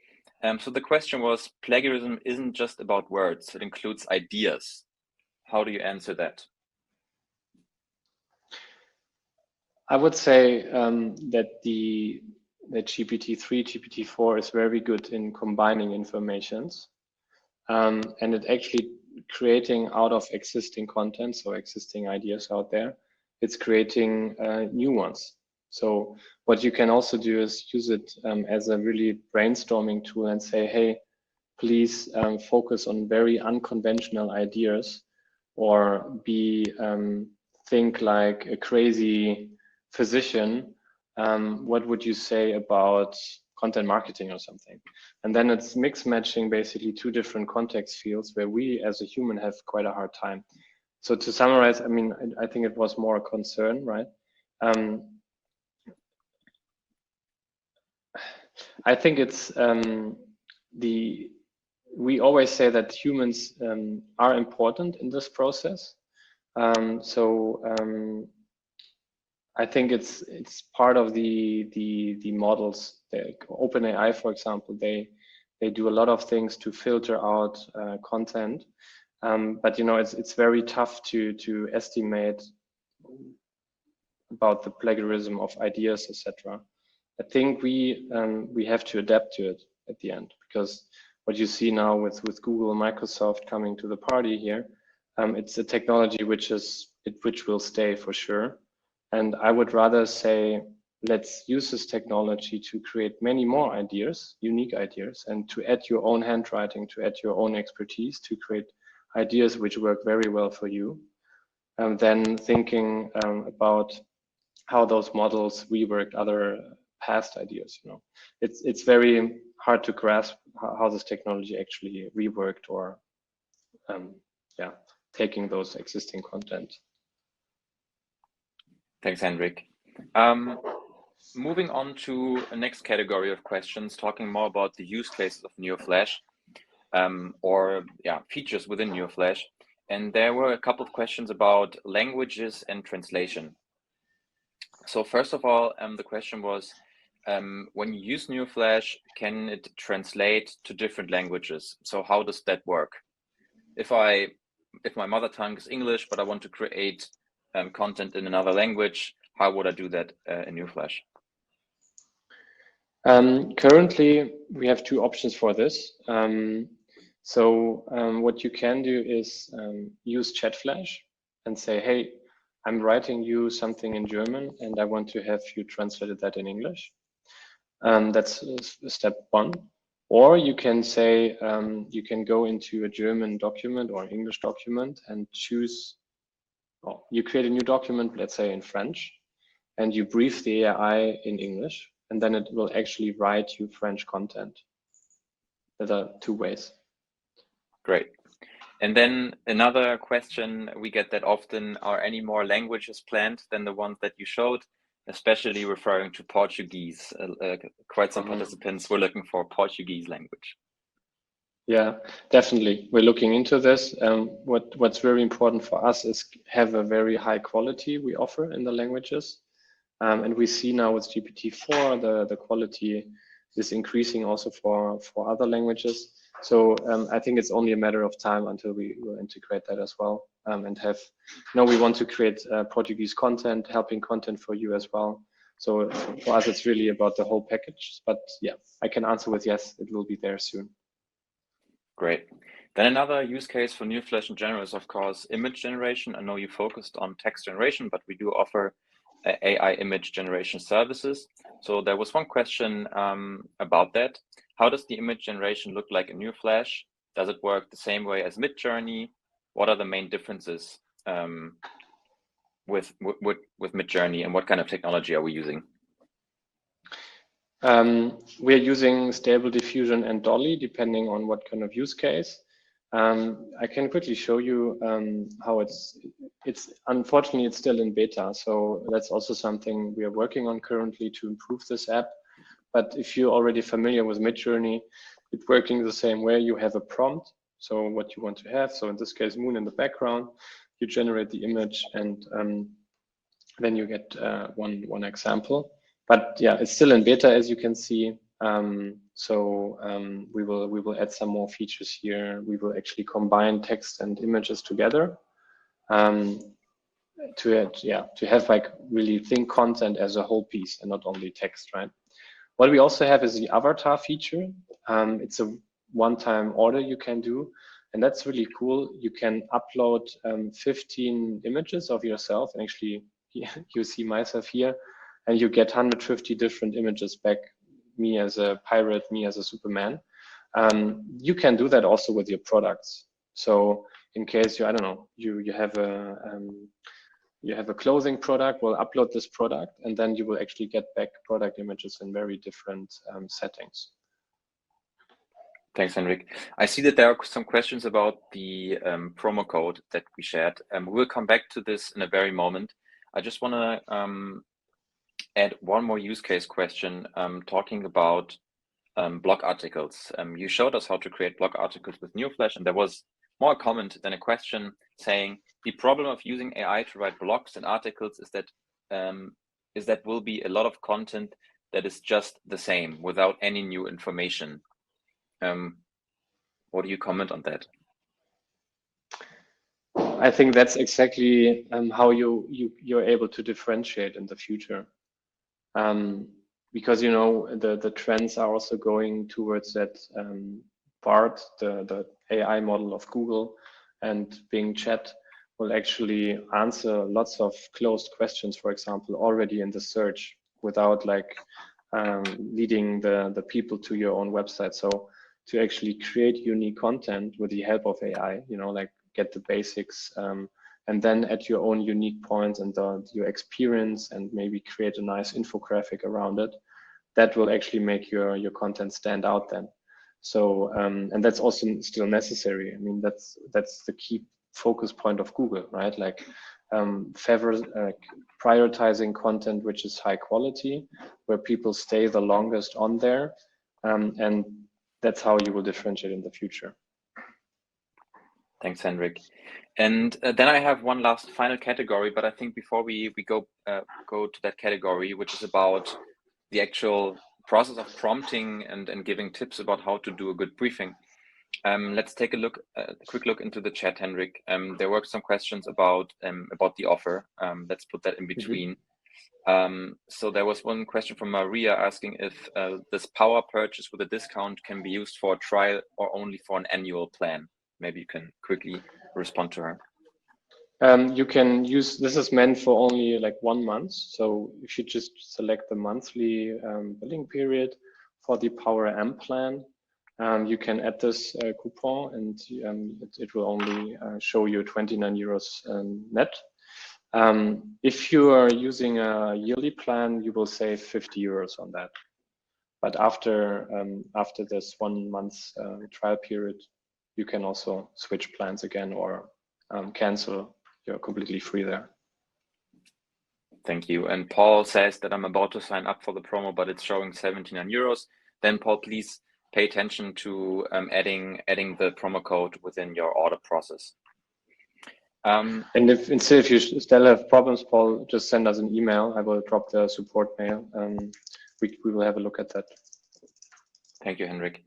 Speaker 2: So the question was, plagiarism isn't just about words, it includes ideas. How do you answer that?
Speaker 1: I would say that GPT-3, GPT-4 is very good in combining informations, and it actually creating out of existing content, so existing ideas out there, it's creating new ones. So what you can also do is use it as a really brainstorming tool and say, hey, please focus on very unconventional ideas, or think like a crazy physician. What would you say about content marketing or something? And then it's mix matching basically 2 different context fields where we as a human have quite a hard time. So to summarize, I mean, I think it was more a concern, right? I think it's we always say that humans are important in this process. I think it's part of the models. OpenAI, for example, they do a lot of things to filter out content, but you know it's very tough to estimate about the plagiarism of ideas, etc. I think we have to adapt to it at the end, because what you see now with Google, Microsoft coming to the party here, it's a technology which will stay for sure. And I would rather say, let's use this technology to create many more ideas, unique ideas, and to add your own handwriting, to add your own expertise, to create ideas which work very well for you. And then thinking about how those models reworked other past ideas. You know, it's very hard to grasp how this technology actually reworked or, taking those existing content.
Speaker 2: Thanks, Hendrik. Moving on to a next category of questions, talking more about the use cases of NeoFlash, or features within NeoFlash. and there were a couple of questions about languages and translation. So first of all, the question was, when you use NeoFlash, can it translate to different languages? So how does that work? If my mother tongue is English, but I want to create content in another language, how would I do that in NeoFlash?
Speaker 1: Currently, we have two options for this. What you can do is use ChatFlash and say, hey, I'm writing you something in German and I want to have you translated that in English. That's step one. Or you can say, you can go into a German document or an English document and choose, well, you create a new document, let's say in French, and you brief the AI in English, and then it will actually write you French content. There are two ways.
Speaker 2: Great. And then another question we get that often, are any more languages planned than the ones that you showed, especially referring to Portuguese? Quite some participants were looking for Portuguese language.
Speaker 1: Yeah, definitely. We're looking into this. What's very important for us is have a very high quality we offer in the languages. And we see now with GPT-4, the quality is increasing also for other languages. So I think it's only a matter of time until we will integrate that as well, and have, we want to create Portuguese content, helping content for you as well. So for us, it's really about the whole package. But yeah, I can answer with yes, it will be there soon.
Speaker 2: Great. Then another use case for NeoFlash in general is, of course, image generation. I know you focused on text generation, but we do offer AI image generation services. So there was one question about that. How does the image generation look like in NeoFlash? Does it work the same way as Midjourney? What are the main differences with Midjourney, and what kind of technology are we using?
Speaker 1: We're using Stable Diffusion and Dolly, depending on what kind of use case. I can quickly show you how it's unfortunately, it's still in beta. So that's also something we are working on currently to improve this app. But if you're already familiar with Midjourney, it's working the same way. You have a prompt, so what you want to have. So in this case, moon in the background, you generate the image, and then you get one example. But yeah, it's still in beta, as you can see. We will add some more features here. We will actually combine text and images together to have like really think content as a whole piece and not only text, right? What we also have is the avatar feature. It's a one-time order you can do, and that's really cool. You can upload 15 images of yourself, and actually you see myself here, and you get 150 different images back. Me as a pirate, me as a Superman. You can do that also with your products. So in case you, I don't know, you have a clothing product, we'll upload this product, and then you will actually get back product images in very different settings.
Speaker 2: Thanks, Henrik. I see that there are some questions about the promo code that we shared. We'll come back to this in a very moment. I just want to add one more use case question, talking about blog articles. You showed us how to create blog articles with NeoFlash, and there was more a comment than a question saying the problem of using AI to write blogs and articles is that will be a lot of content that is just the same without any new information. What do you comment on that?
Speaker 1: I think that's exactly how you're able to differentiate in the future. Because the trends are also going towards that part, the AI model of Google and Bing Chat will actually answer lots of closed questions, for example, already in the search without like leading the people to your own website. So to actually create unique content with the help of AI, like get the basics, and then add your own unique points and your experience, and maybe create a nice infographic around it. That will actually make your content stand out then. So, and that's also still necessary. I mean, that's the key focus point of Google, right? Like prioritizing content which is high quality, where people stay the longest on there, and that's how you will differentiate in the future.
Speaker 2: Thanks, Henrik. And then I have one last final category, but I think before we go to that category, which is about the actual process of prompting and giving tips about how to do a good briefing. Let's take a quick look into the chat, Henrik. There were some questions about the offer. Let's put that in between. So there was one question from Maria asking if this power purchase with a discount can be used for a trial or only for an annual plan. Maybe you can quickly respond to her.
Speaker 1: You can use, this is meant for only like 1 month. So if you just select the monthly billing period for the Power Amp plan, you can add this coupon and it will only show you 29 euros net. If you are using a yearly plan, you will save 50 euros on that. But after this 1 month trial period, you can also switch plans again or cancel. You're completely free there.
Speaker 2: Thank you. And Paul says that I'm about to sign up for the promo, but it's showing 79 euros. Then Paul, please pay attention to adding the promo code within your order process.
Speaker 1: And if you still have problems, Paul, just send us an email. I will drop the support mail. We will have a look at that.
Speaker 2: Thank you, Henrik.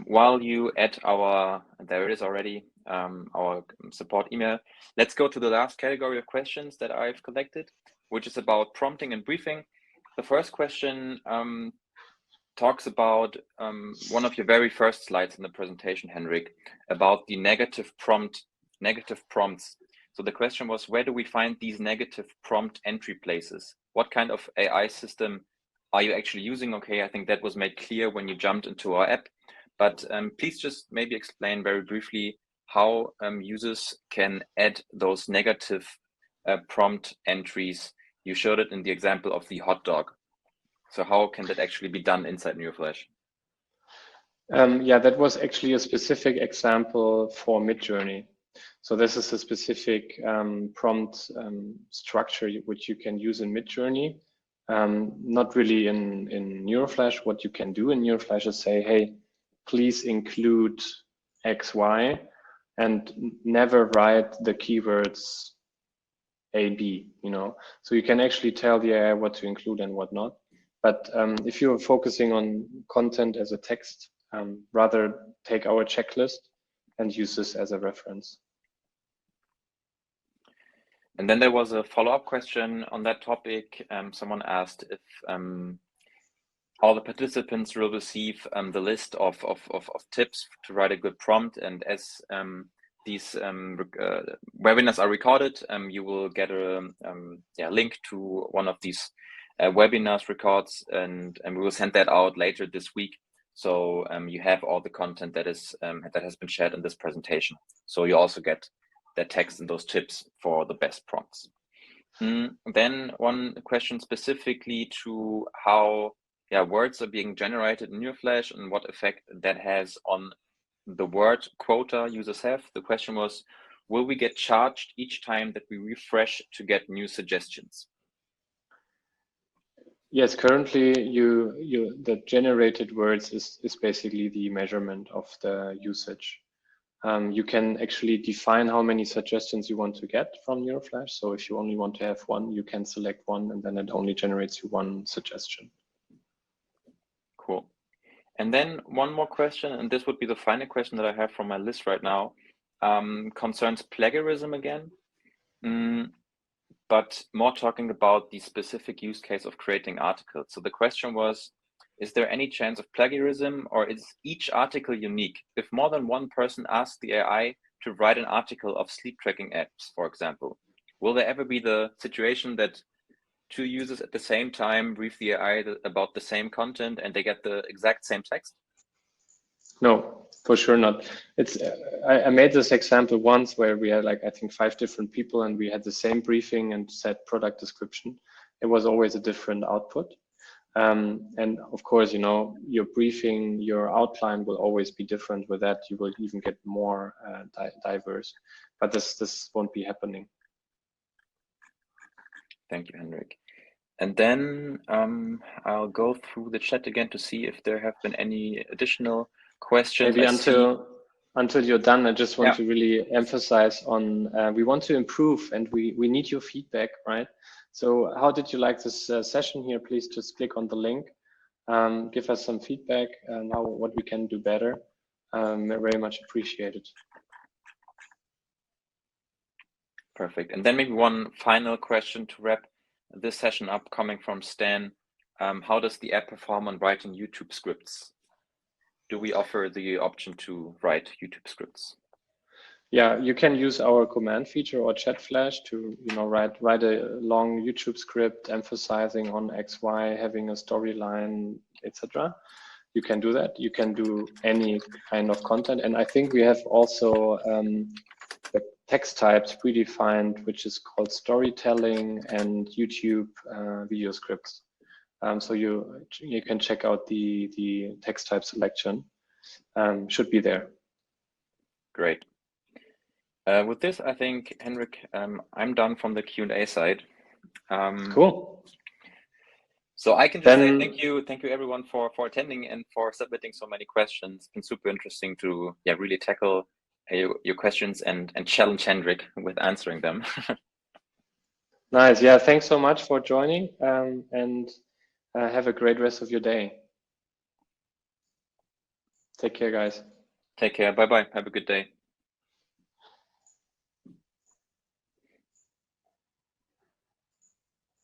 Speaker 2: While you add there it is already, our support email, let's go to the last category of questions that I've collected, which is about prompting and briefing. The first question talks about one of your very first slides in the presentation, Henrik, about the negative prompts. So the question was, where do we find these negative prompt entry places? What kind of AI system are you actually using? Okay, I think that was made clear when you jumped into our app, but please just maybe explain very briefly how users can add those negative prompt entries. You showed it in the example of the hot dog. So how can that actually be done inside NeoFlash?
Speaker 1: Yeah, that was actually a specific example for Midjourney. So this is a specific prompt structure which you can use in Midjourney. Not really in NeoFlash. What you can do in NeoFlash is say, hey, please include X, Y, and never write the keywords A, B, So you can actually tell the AI what to include and what not. But if you're focusing on content as a text, rather take our checklist and use this as a reference.
Speaker 2: And then there was a follow-up question on that topic. Someone asked if all the participants will receive the list of tips to write a good prompt. And as these webinars are recorded, you will get a link to one of these webinars records, and we will send that out later this week. So you have all the content that has been shared in this presentation. So you also get that text and those tips for the best prompts. Then one question specifically to how words are being generated in NeoFlash and what effect that has on the word quota users have. The question was, will we get charged each time that we refresh to get new suggestions?
Speaker 1: Yes, currently the generated words is basically the measurement of the usage. You can actually define how many suggestions you want to get from NeoFlash. So if you only want to have one, you can select one, and then it only generates you one suggestion.
Speaker 2: Cool. And then one more question, and this would be the final question that I have from my list right now, concerns plagiarism again, but more talking about the specific use case of creating articles. So the question was, is there any chance of plagiarism, or is each article unique? If more than one person asks the AI to write an article of sleep tracking apps, for example, will there ever be the situation that two users at the same time brief the AI about the same content and they get the exact same text?
Speaker 1: No, for sure not. It's I made this example once where we had I think 5 different people and we had the same briefing and set product description. It was always a different output. And of course, your briefing, your outline will always be different. With that, you will even get more diverse, but this won't be happening.
Speaker 2: Thank you, Henrik. And then I'll go through the chat again to see if there have been any additional questions.
Speaker 1: Maybe until you're done, I just want to really emphasize on we want to improve, and we need your feedback, right? So how did you like this session here? Please just click on the link, give us some feedback and what we can do better. Very much appreciated.
Speaker 2: Perfect. And then maybe one final question to wrap this session up, coming from Stan. How does the app perform on writing YouTube scripts? Do we offer the option to write YouTube scripts?
Speaker 1: Yeah, you can use our command feature or chat flash to write a long YouTube script emphasizing on X, Y, having a storyline, etc. You can do that. You can do any kind of content, and I think we have also the text types predefined, which is called storytelling and YouTube video scripts. So you can check out the text type selection. Should be there.
Speaker 2: Great. With this, I think, Henrik, I'm done from the Q&A side.
Speaker 1: Cool.
Speaker 2: So I can just say thank you everyone for attending and for submitting so many questions. It's been super interesting to really tackle your questions and challenge Henrik with answering them.
Speaker 1: Nice. Yeah, thanks so much for joining, and have a great rest of your day. Take care, guys.
Speaker 2: Take care. Bye-bye. Have a good day.